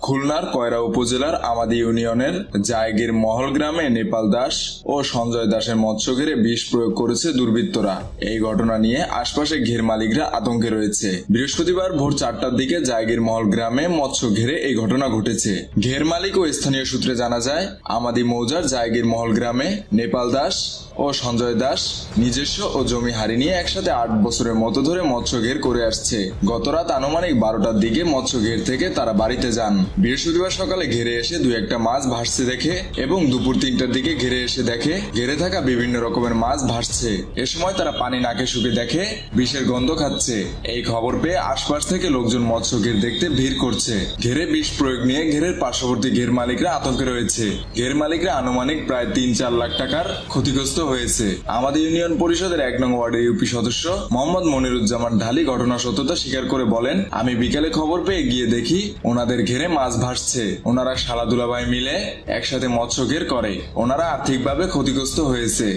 খুলনার কয়রা উপজেলার আমাদি ইউনিয়নের জায়গির মহল গ্রামে নেপাল দাস ও সঞ্জয় দাসের মৎস্য ঘেরে বিষ প্রয়োগ করেছে দুর্বৃত্তরা। এই ঘটনা নিয়ে আশপাশে ঘের মালিকরা আতঙ্কে রয়েছে। বৃহস্পতিবার ভোর 4টার দিকে জায়গির মহল গ্রামে মৎস্য ঘেরে এই ঘটনা ঘটেছে। ঘের মালিক ও স্থানীয় সূত্রে জানা যায়, আমাদি মৌজার জায়গির মহল গ্রামে নেপাল দাস ও সঞ্জয় দাস নিজস্ব ও জমি হারি নিয়ে একসাথে 8 বছরের মতো ধরে মৎস্য ঘের করে আসছে। গত রাত আনুমানিক 12টার দিকে মৎস্য ঘের থেকে তারা বাড়িতে যান। বৃহস্পতিবার সকালে ঘেরে এসে 2-1টা মাছ ভাসছে দেখে এবং দুপুর 3টার দিকে ঘেরে এসে দেখে ঘেরে থাকা বিভিন্ন রকমের মাছ ভাসছে। এ সময় তারা পানি নাকে শুকে দেখে বিষের গন্ধ খাচ্ছে। এই খবর পেয়ে আশপাশ থেকে লোকজন মৎস্য ঘের দেখতে ভিড় করছে। ঘেরে বিষ প্রয়োগ নিয়ে ঘেরের পার্শ্ববর্তী ঘের মালিকরা আতঙ্কে রয়েছে। ঘের মালিকরা আনুমানিক প্রায় 3-4 লাখ টাকার ক্ষতিগ্রস্ত হয়েছে। আমাদের ইউনিয়ন পরিষদের 1 নং ওয়ার্ডের ইউপি সদস্য মোহাম্মদ মনিরুজ্জামান ঢালি ঘটনার সত্যতা স্বীকার করে বলেন, আমি বিকালে খবর পেয়ে গিয়ে দেখি ওনাদের ঘেরে মাছ ভাসছে। ওনারা শালা দুলাভাই মিলে একসাথে মৎস্য ঘের করে। ওনারা আর্থিকভাবে ক্ষতিগ্রস্ত হয়েছে।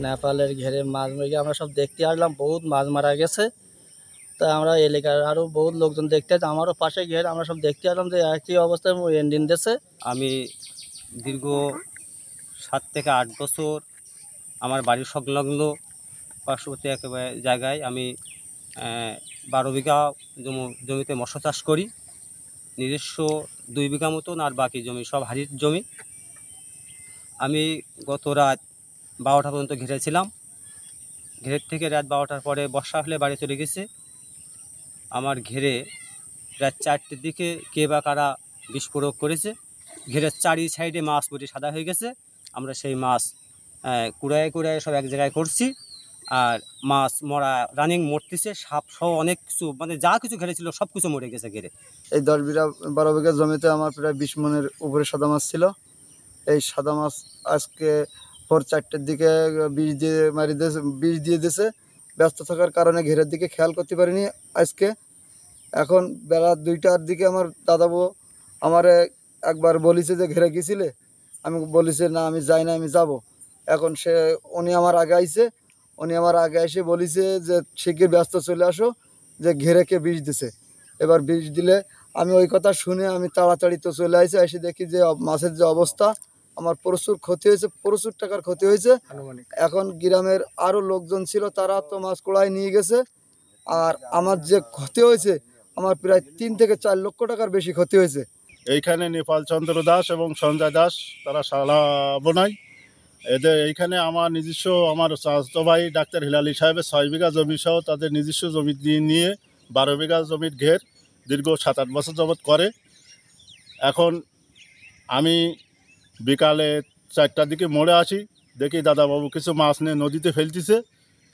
নেপালের ঘেরে মাছ মেরে আমরা সব দেখতে আসলাম, বহুত মাছ মারা গেছে। তা আমরা এলাকার আরো বহুত লোকজন দেখতে আসছে, আমারও পাশে ঘের, আমরা সব দেখতে আসলাম যে একই অবস্থায় এন্ডিং দিয়েছে। আমি দীর্ঘ 7 থেকে 8 বছর আমার বাড়ির সংলগ্ন পার্শ্ববর্তী একেবারে জায়গায় আমি 12 বিঘা জমিতে মৎস্য চাষ করি। নিজস্ব 2 বিঘা মতন, আর বাকি জমি সব হারির জমি। আমি গত রাত 12টা পর্যন্ত ঘিরেছিলাম। ঘেরের থেকে রাত 12টার পরে বর্ষা হলে বাড়ি চলে গেছে। আমার ঘেরে রাত 4টের দিকে কে বা কারা বিষ প্রয়োগ করেছে। ঘেরের চারি সাইডে মাছ পড়ে সাদা হয়ে গেছে। আমরা সেই মাছ কুড়ায় কুড়ায় সব এক জায়গায় করছি। আর মাছ মরা রানিং মরতেছে, সাপ সহ অনেক কিছু, মানে যা কিছু ঘেরে ছিল সব কিছু মরে গেছে ঘেরে। এই 12 বিঘা জমিতে আমার প্রায় 20 মনের উপরে সাদা মাছ ছিল। এই সাদা মাছ আজকে ভোর 4টের দিকে বিষ দিয়ে দিয়েছে। ব্যস্ত থাকার কারণে ঘেরের দিকে খেয়াল করতে পারিনি আজকে। এখন বেলা 2টার দিকে আমার দাদাবু আমারে একবার বলিছে যে ঘেরে গেছিলে, আমি বলিছে না আমি যাই না, আমি যাব। এখন উনি আমার আগে এসে বলিছে যে শিগগির ব্যস্ত চলে আসো, যে ঘেরেকে বিষ দিছে। এবার বিষ দিলে আমি ওই কথা শুনে আমি তাড়াতাড়ি তো চলে আসি। এসে দেখি যে মাছের যে অবস্থা, আমার প্রচুর ক্ষতি হয়েছে, প্রচুর টাকার ক্ষতি হয়েছে। এখন গ্রামের আরও লোকজন ছিল, তারা তো মাছ কুড়ায় নিয়ে গেছে। আর আমার যে ক্ষতি হয়েছে, আমার প্রায় 3 থেকে 4 লক্ষ টাকার বেশি ক্ষতি হয়েছে। এইখানে নেপাল চন্দ্র দাস এবং সঞ্জয় দাস তারা শালা বোনাই। এদের এইখানে আমার নিজস্ব, আমার চাচাতো ভাই ডাক্তার হিলালি সাহেবের 6 বিঘা জমি সহ তাদের নিজস্ব জমি নিয়ে 12 বিঘা জমির ঘের দীর্ঘ 7-8 বছর যাবৎ করে। এখন আমি বিকালে 4টার দিকে মোড়ে আসি, দেখি দাদাবাবু কিছু মাছ নিয়ে নদীতে ফেলতেছে।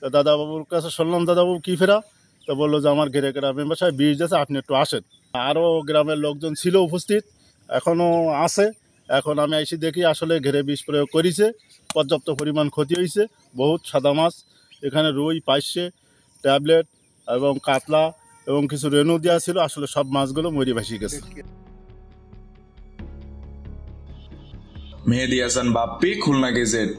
তো দাদাবাবুর কাছে শুনলাম, দাদাবাবু কী ফেরা? তো বললো যে আমার ঘেরে গ্রামের বাসায় বিষ দিয়েছে, আপনি একটু আসেন। আরও গ্রামের লোকজন ছিল উপস্থিত, এখনও আছে। এখন আমি এসে দেখি আসলে ঘেরে বিষ প্রয়োগ করেছে, পর্যাপ্ত পরিমাণ ক্ষতি হয়েছে। বহুত সাদা মাছ এখানে রুই, পাইসে, ট্যাবলেট এবং কাতলা এবং কিছু রেনু দেওয়া ছিল, আসলে সব মাছগুলো মরে ভাসিয়ে গেছে। মেহেদী হাসান বাপ্পি, খুলনা গেজেট।